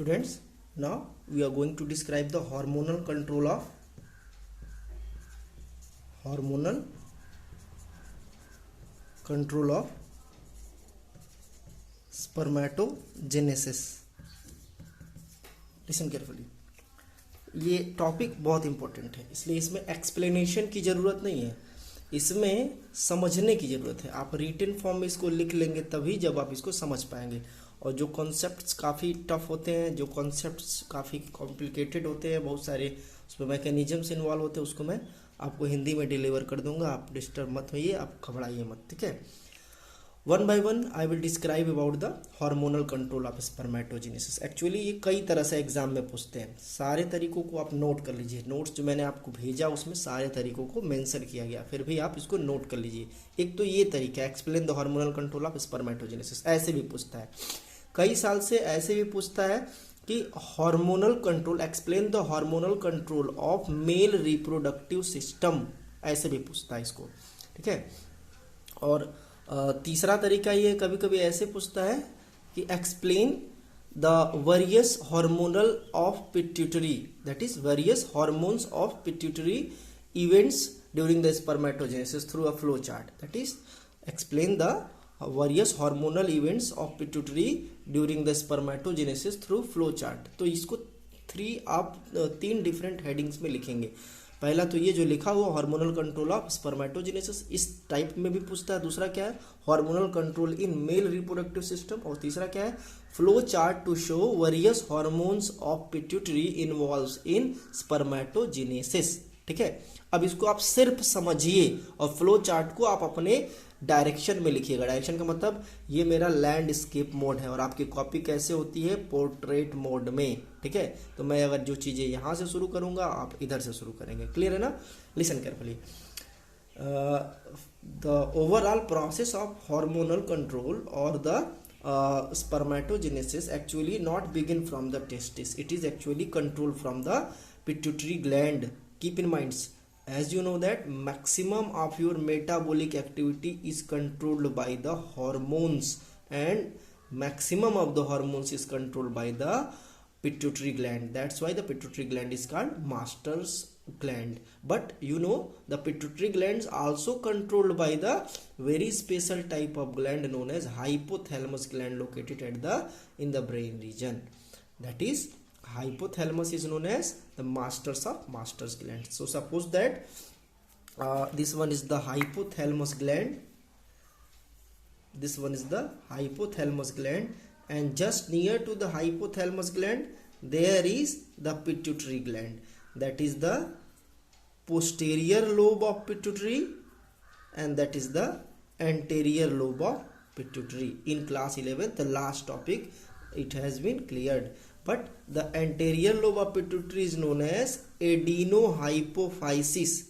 Students, now we are going to describe the hormonal control of spermatogenesis. Listen carefully. ये topic बहुत important है, इसलिए इसमें explanation की ज़रूरत नहीं है, इसमें समझने की ज़रूरत है. आप रिटन फॉर्म में इसको लिख लेंगे तभी जब आप इसको समझ पाएंगे. और जो कॉन्सेप्ट्स काफ़ी टफ होते हैं, जो कॉन्सेप्ट्स काफ़ी कॉम्प्लिकेटेड होते हैं, बहुत सारे उसमें मैकेनिज्म्स इन्वॉल्व होते हैं, उसको मैं आपको हिंदी में डिलीवर कर दूंगा. आप डिस्टर्ब मत होइए, आप घबराइए मत, ठीक है. One by one I will describe about the hormonal control of spermatogenesis. Actually ये कई तरह से एग्जाम में पूछते हैं. सारे तरीकों को आप नोट कर लीजिए. नोट्स जो मैंने आपको भेजा उसमें सारे तरीकों को मेंशन किया गया, फिर भी आप इसको नोट कर लीजिए. एक तो ये तरीका explain the hormonal control of spermatogenesis, ऐसे भी पूछता है. कई साल से ऐसे भी पूछता है कि hormonal control, explain the hormonal control of male reproductive system, ऐसे भी पूछता है इसको, ठीक है. और तीसरा तरीका ये कभी कभी ऐसे पूछता है कि explain the various hormonal of pituitary, that is various hormones of pituitary events during the spermatogenesis through a flow chart. That is explain the various hormonal events of pituitary during the spermatogenesis through flow chart. तो इसको तीन different headings में लिखेंगे. पहला तो ये जो लिखा हुआ हार्मोनल कंट्रोल ऑफ स्पर्मेटोजेनेसिस, इस टाइप में भी पूछता है. दूसरा क्या है, hormonal control in male reproductive system. और तीसरा क्या है, flow chart to show various hormones of pituitary involves in spermatogenesis. ठीक है. अब इसको आप सिर्फ समझिए और फ्लो चार्ट को आप अपने डायरेक्शन में लिखिएगा. डायरेक्शन का मतलब ये मेरा लैंडस्केप मोड है और आपकी कॉपी कैसे होती है, पोर्ट्रेट मोड में. ठीक है. तो मैं अगर जो चीज़ें यहाँ से शुरू करूँगा आप इधर से शुरू करेंगे. क्लियर है ना. Listen carefully. The overall process of hormonal control और the spermatogenesis actually not begin from the testis. It is actually controlled from the pituitary gland. Keep in mind, as you know that maximum of your metabolic activity is controlled by the hormones and maximum of the hormones is controlled by the pituitary gland. That's why the pituitary gland is called master's gland. But you know the pituitary glands also controlled by the very special type of gland known as hypothalamus gland located at the in the brain region. That is hypothalamus is known as the master's gland. So suppose that this one is the hypothalamus gland, this one is the hypothalamus gland, and just near to the hypothalamus gland there is the pituitary gland. That is the posterior lobe of pituitary and that is the anterior lobe of pituitary. In class 11 the last topic it has been cleared. But the anterior lobe of pituitary is known as adenohypophysis.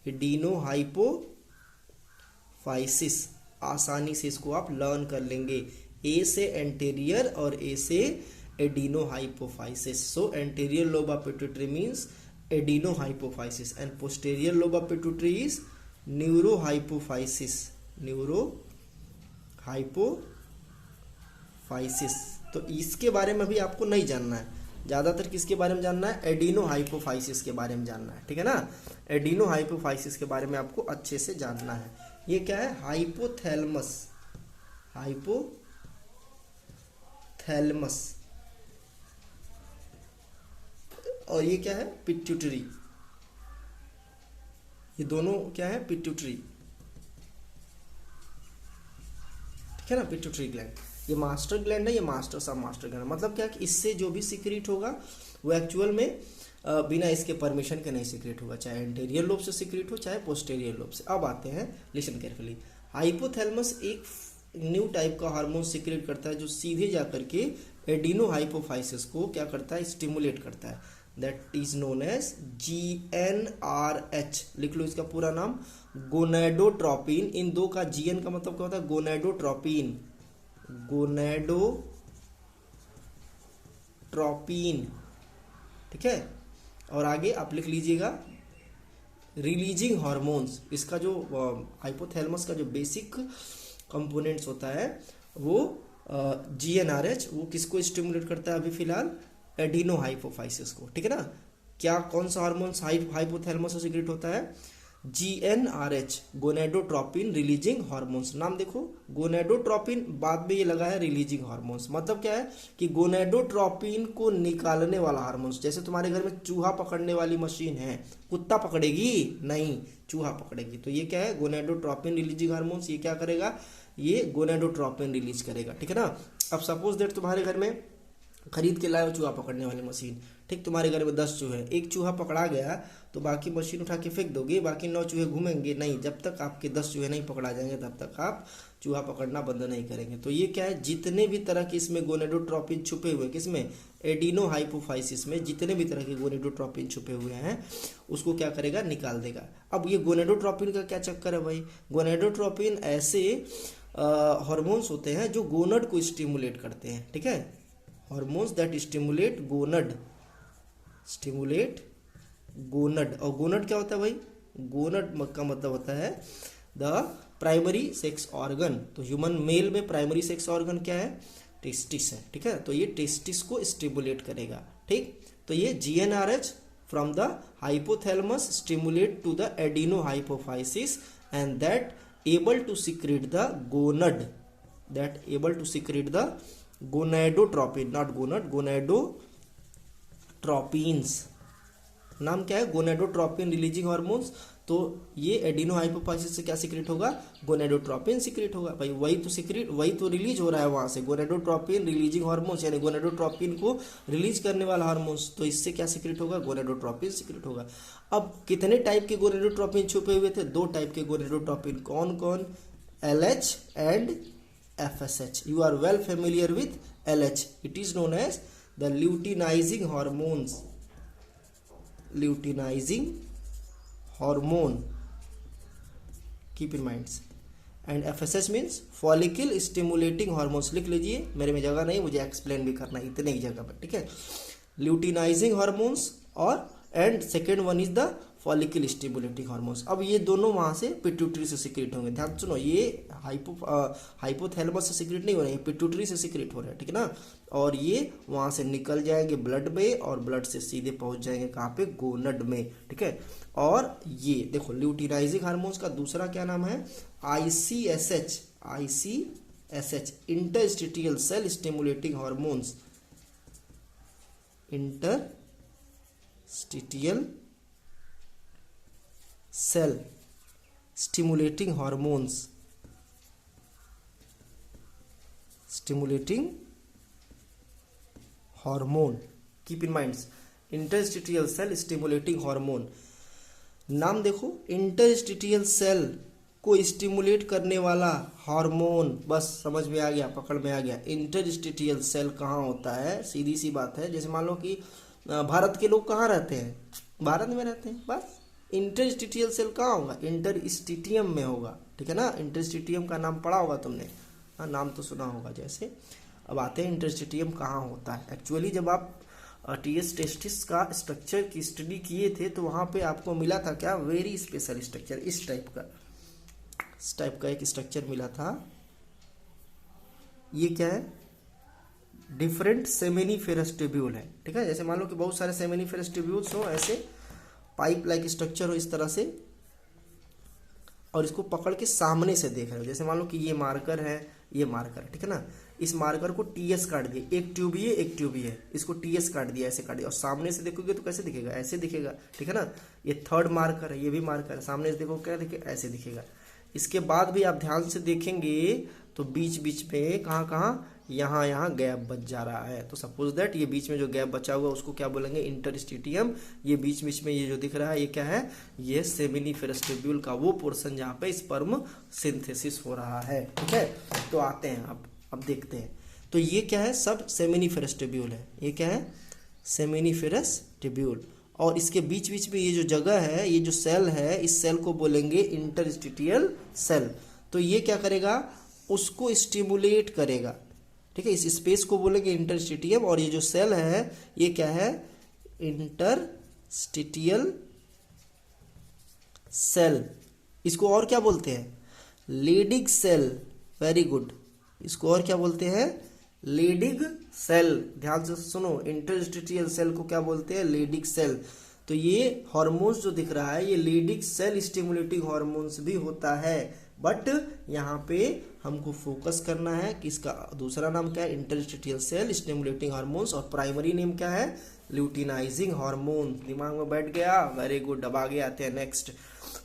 adenohypophysis आसानी से इसको आप learn कर लेंगे. ए से anterior और ए से adenohypophysis. So anterior lobe of pituitary means adenohypophysis and posterior lobe of pituitary is neurohypophysis. तो इसके बारे में भी आपको नहीं जानना है, ज़्यादातर किसके बारे में जानना है, एडिनोहाइपोफाइसिस के बारे में जानना है. ठीक है ना. एडिनोहाइपोफाइसिस के बारे में आपको अच्छे से जानना है. ये क्या है, हाइपोथैलेमस और ये क्या है, पिट्यूटरी. ये दोनों क्या है, पिट्यूटरी. ठीक है ना. पिट्यूटरी ग्लैंड ये मास्टर ग्लैंड है, ये मास्टर ग्लैंड. मतलब क्या कि इससे जो भी सीक्रेट होगा वो एक्चुअल में बिना इसके परमिशन के नहीं सीक्रेट होगा, चाहे एंटेरियर लोब से सीक्रेट हो चाहे पोस्टेरियर लोब से. अब आते हैं, लिसन केयरफुली. हाइपोथैलेमस एक न्यू टाइप का हार्मोन सीक्रेट करता है जो सीधे जाकर के एडिनोहाइपोफाइसिस को क्या करता है, स्टिमुलेट करता है. That is known as GnRH. लिख लो इसका पूरा नाम, गोनेडोट्रोपिन. इन दो का GN का मतलब क्या होता है, गोनेडोट्रोपिन. ठीक है. और आगे आप लिख लीजिएगा रिलीजिंग हार्मोन्स. इसका जो हाइपोथैलेमस का जो बेसिक कंपोनेंट्स होता है वो GnRH वो किसको स्टिमुलेट करता है अभी फिलहाल? एडिनो हाइपोफाइसिस को, ठीक है ना। क्या कौन सा हार्मोन्स हाइपोथैलेमस से सीक्रेट होता है? GnRH, gonadotropin releasing hormones. नाम देखो, गोनेडोट्रोपिन, बाद में ये लगा है रिलीजिंग हार्मोन्स। मतलब क्या है कि गोनेडोट्रोपिन को निकालने वाला हार्मोन्स। जैसे तुम्हारे घर में चूहा पकड़ने वाली मशीन है, कुत्ता पकड़ेगी नहीं, चूहा पकड़ेगी। तो ये क्या है? Gonadotropin releasing hormones. ये क्या करेगा? ये गोनेडोट्रोपिन रिलीज करेगा, ठीक है ना। अब सपोज दैट तुम्हारे घर में खरीद के लाए हो चूहा पकड़ने वाली मशीन, ठीक। तुम्हारे घर में 10 चूहे, एक चूहा पकड़ा गया तो बाकी मशीन उठा के फेंक दोगे, बाकी 9 चूहे घूमेंगे? नहीं, जब तक आपके 10 चूहे नहीं पकड़ा जाएंगे तब तक आप चूहा पकड़ना बंद नहीं करेंगे। तो ये क्या है? जितने भी तरह के इसमें गोनेडोट्रोपिन छुपे हुए, किसमें? एडिनो हाइपोफाइसिस में जितने भी तरह के गोनेडोट्रोपिन छुपे हुए हैं उसको क्या करेगा? निकाल देगा। अब ये गोनेडोट्रोपिन का क्या चक्कर है भाई? गोनेडोट्रोपिन ऐसे हार्मोन्स होते हैं जो गोनड को स्टिमुलेट करते हैं, ठीक है। हार्मोन्स दैट स्टिमुलेट गोनड, और गोनड क्या होता है भाई? गोनड का मतलब होता है द प्राइमरी सेक्स ऑर्गन। तो ह्यूमन मेल में प्राइमरी सेक्स ऑर्गन क्या है? टेस्टिस है, ठीक है। तो ये टेस्टिस को स्टिमुलेट करेगा, ठीक। तो ये GnRH from the hypothalamus stimulate to the adenohypophysis and that able to secrete the gonad, that able to secrete the gonadotropin, not gonad, gonadotropins। नाम क्या है? Gonadotropin releasing hormones. तो ये एडिनो हाइपोफाइसिस से क्या सीक्रेट होगा? Gonadotropin secret होगा भाई। वही तो रिलीज हो रहा है वहां से, गोनेडोट्रोपिन रिलीजिंग हार्मोन्स, यानी गोनेडोट्रोपिन को रिलीज करने वाला हार्मोन्स। तो इससे क्या सीक्रेट होगा? गोनेडोट्रोपिन सीक्रेट होगा। अब कितने टाइप के गोनेडोट्रोपिन छुपे हुए थे? 2 टाइप के गोनेडोट्रोपिन। कौन कौन? LH and FSH। You are well familiar with LH, it is known as the luteinizing hormones, luteinizing hormone, keep in mind। and FSH means follicle stimulating hormones। लिख लीजिए, मेरे में जगह नहीं, मुझे एक्सप्लेन भी करना है इतने ही जगह पर, ठीक है। luteinizing hormones और and second one is the follicle stimulating hormones. अब ये दोनों वहां से पिट्यूटरी से सीक्रेट होंगे। ध्यान सुनो, ये हाइपोथैलेमस से सीक्रेट नहीं हो रहे हैं, पिट्यूटरी से सीक्रेट हो रहे हैं, ठीक है ना। और ये वहां से निकल जाएंगे ब्लड में और ब्लड से सीधे पहुंच जाएंगे कहाँ पे? गोनड में, ठीक है। और ये देखो ल्यूटिनाइजिंग हार्मोन्स का दूसरा क्या नाम है? ICSH, interstitial cell stimulating hormones, interstitial cell stimulating hormones, stimulating hormone, keep in mind, interstitial cell stimulating hormone. नाम देखो, इंटरस्टिटियल सेल को स्टिमुलेट करने वाला हार्मोन। बस समझ में आ गया, पकड़ में आ गया। इंटरस्टिटियल सेल कहाँ होता है? सीधी सी बात है, जैसे मान लो कि भारत के लोग कहाँ रहते हैं? भारत में रहते हैं, बस। इंटरस्टिटियल सेल कहाँ होगा? इंटरस्टिटियम में होगा, ठीक है ना। इंटरस्टिटियम का नाम पढ़ा होगा तुमने, हाँ, नाम तो सुना होगा। जैसे अब आते हैं इंटरस्टिटियम कहाँ होता है। एक्चुअली जब आप TS टेस्टिस का स्ट्रक्चर की स्टडी किए थे तो वहाँ पे आपको मिला था क्या? वेरी स्पेशल स्ट्रक्चर, इस टाइप का एक स्ट्रक्चर मिला था। ये क्या है? डिफरेंट सेमिनिफेरस ट्यूब्यूल है, ठीक है। जैसे मान लो कि बहुत सारे सेमिनिफेरस ट्यूब्यूल्स हो, ऐसे पाइप लाइक स्ट्रक्चर हो इस तरह से, और इसको पकड़ के सामने से देख रहे हो। जैसे मान लो कि ये मार्कर है, ये मार्कर है, ठीक है ना। इस मार्कर को TS काट दिए, एक ट्यूब ये एक ट्यूब ये, इसको TS काट दिया, ऐसे काट दिया, और सामने से देखोगे तो कैसे दिखेगा? ऐसे दिखेगा, ठीक है ना। ये थर्ड मार्कर है, ये भी मार्कर है, सामने से देखो क्या दिखेगा? ऐसे दिखेगा। इसके बाद भी आप ध्यान से देखेंगे तो बीच बीच में कहाँ यहाँ गैप बच जा रहा है। तो सपोज दैट ये बीच में जो गैप बचा हुआ उसको क्या बोलेंगे? इंटरस्टिटियम। ये बीच बीच में ये जो दिख रहा है ये क्या है? ये सेमिनिफेरस ट्यूब्यूल का वो पोर्शन जहाँ पे स्पर्म सिंथेसिस हो रहा है, ठीक है। तो आते हैं अब देखते हैं। तो ये क्या है? सब सेमिनिफेरस ट्यूब्यूल है। ये क्या है? Seminiferous tubule. और इसके बीच बीच में ये जो जगह है, ये जो सेल है, इस सेल को बोलेंगे इंटरस्टिटियल सेल। तो ये क्या करेगा? उसको स्टिमुलेट करेगा, ठीक है। इस स्पेस को बोलेंगे इंटरस्टिटियम, और ये जो सेल है ये क्या है? इंटरस्टिटियल सेल। इसको और क्या बोलते हैं? Leading cell. वेरी गुड, इसको और क्या बोलते हैं, लेडिग सेल। ध्यान से सुनो, इंटरस्टिशियल सेल को क्या बोलते हैं, लेडिग सेल। तो ये हार्मोन्स जो दिख रहा है ये लेडिग सेल स्टिमुलेटिंग हार्मोन्स भी होता है, बट यहाँ पे हमको फोकस करना है कि इसका दूसरा नाम क्या है, इंटरस्टिशियल सेल स्टिमुलेटिंग हार्मोन्स, और प्राइमरी नेम क्या है, ल्यूटिनाइजिंग हार्मोन। दिमाग में बैठ गया, वेरी गुड। अब आगे आते हैं नेक्स्ट।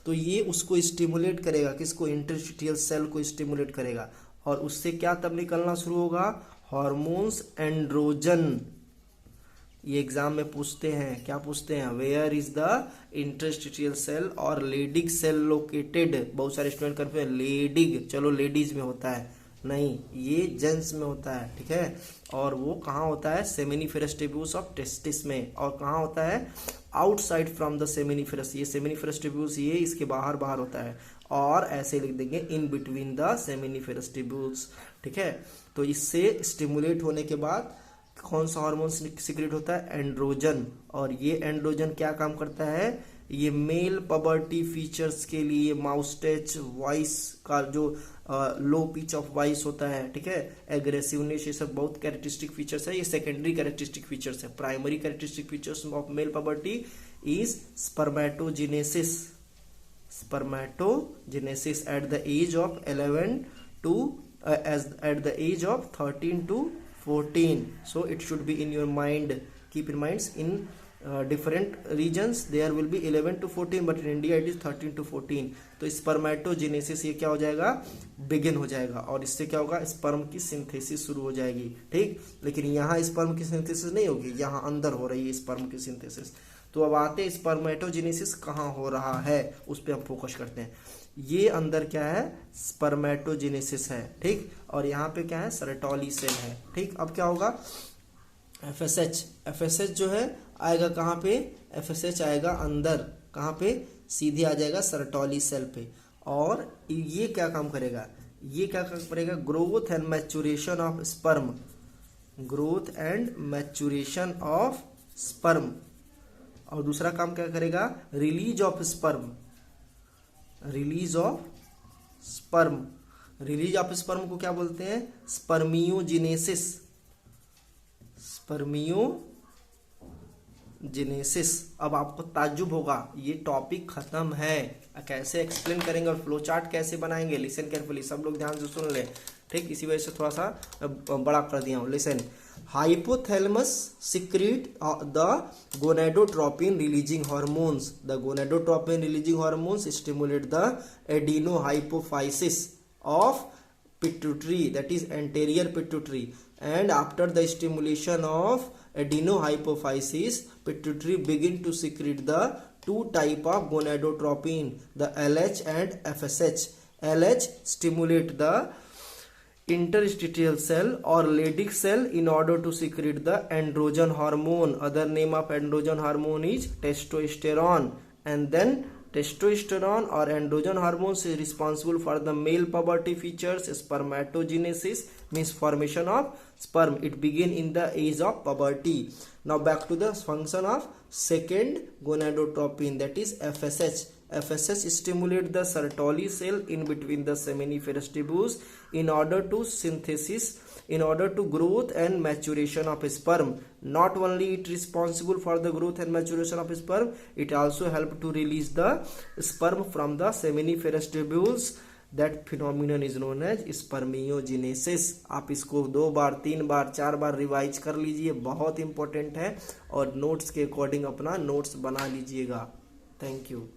तो ये उसको स्टिमुलेट करेगा, किसको, इंटरस्टिशियल सेल को स्टिमुलेट करेगा, और उससे क्या तब निकलना शुरू होगा, हार्मोन्स एंड्रोजन। ये एग्जाम में पूछते हैं, क्या पूछते हैं, where is the interstitial cell और लेडिग सेल लोकेटेड। बहुत सारे स्टूडेंट करते हैं लेडिग, चलो लेडीज में होता है, नहीं ये जेंट्स में होता है, ठीक है। और वो कहाँ होता है, सेमिनिफेरस ट्यूब्यूल्स ऑफ टेस्टिस में। और कहाँ होता है, आउटसाइड फ्रॉम द सेमिनिफेरस। ये सेमिनिफेरस ट्यूब्यूल्स ये इसके बाहर बाहर होता है, और ऐसे लिख देंगे in between the seminiferous tubules, ठीक है। तो इससे स्टिमुलेट होने के बाद कौन सा हार्मोन सिक्रेट होता है, एंड्रोजन। और ये एंड्रोजन क्या काम करता है, ये मेल पबर्टी फीचर्स के लिए, माउस्टेच, वॉइस का जो लो पिच ऑफ वॉइस होता है, ठीक है, एग्रेसिवनेस, ये सब बहुत कैरेक्टरिस्टिक फीचर्स है। ये सेकेंडरी कैरेक्टरिस्टिक फीचर्स है। Primary characteristic features of male puberty is spermatogenesis, spermatogenesis at the age of 11 to at the age of 13 to 14. So it should be in your mind, keep in mind in different regions there will be 11 to 14, but in India it is 13 to 14. तो spermatogenesis ये क्या हो जाएगा, begin हो जाएगा, और इससे क्या होगा, स्पर्म की सिंथेसिस शुरू हो जाएगी, ठीक। लेकिन यहाँ स्पर्म की सिंथेसिस नहीं होगी, यहाँ अंदर हो रही है स्पर्म की सिंथेसिस। तो अब आते हैं स्पर्मेटोजेनेसिस कहाँ हो रहा है, उस पर हम फोकस करते हैं। ये अंदर क्या है, स्पर्मेटोजेनेसिस है, ठीक। और यहाँ पे क्या है, सेरेटोली सेल है, ठीक। अब क्या होगा, एफएसएच जो है आएगा कहाँ पे, एफएसएच आएगा अंदर, कहाँ पे, सीधे आ जाएगा सेरेटोली सेल पे। और ये क्या काम करेगा, ये क्या काम करेगा, growth and maturation of sperm, growth and maturation of sperm. और दूसरा काम क्या करेगा, release of sperm, release of sperm. Release of sperm को क्या बोलते हैं, स्पर्मियोजेनेसिस, स्पर्मियोजेनेसिस। अब आपको ताज्जुब होगा, ये टॉपिक खत्म है, कैसे एक्सप्लेन करेंगे और फ्लो चार्ट कैसे बनाएंगे, लिसन केयरफुली, सब लोग ध्यान से सुन ले, ठीक। इसी वजह से थोड़ा सा बड़ा कर दिया हूँ। Listen, hypothalamus secrete the gonadotropin releasing hormones. The gonadotropin releasing hormones stimulate the adenohypophysis of pituitary, that is anterior pituitary, and after the stimulation of adenohypophysis, pituitary begin to secrete the two type of gonadotropin, the LH and FSH. LH stimulate the interstitial cell or Leydig cell in order to secrete the androgen hormone. Other name of androgen hormone is testosterone. And then testosterone or androgen hormones is responsible for the male puberty features. Spermatogenesis means formation of sperm. It begin in the age of puberty. Now back to the function of second gonadotropin, that is FSH. FSH stimulate the Sertoli cell in between the seminiferous tubules in order to synthesis, in order to growth and maturation of sperm. Not only it responsible for the growth and maturation of sperm, it also help to release the sperm from the seminiferous tubules. That phenomenon is known as spermiogenesis. आप इसको 2 बार 3 बार 4 बार revise कर लीजिए, बहुत important है, और notes के according अपना notes बना लीजिएगा। Thank you.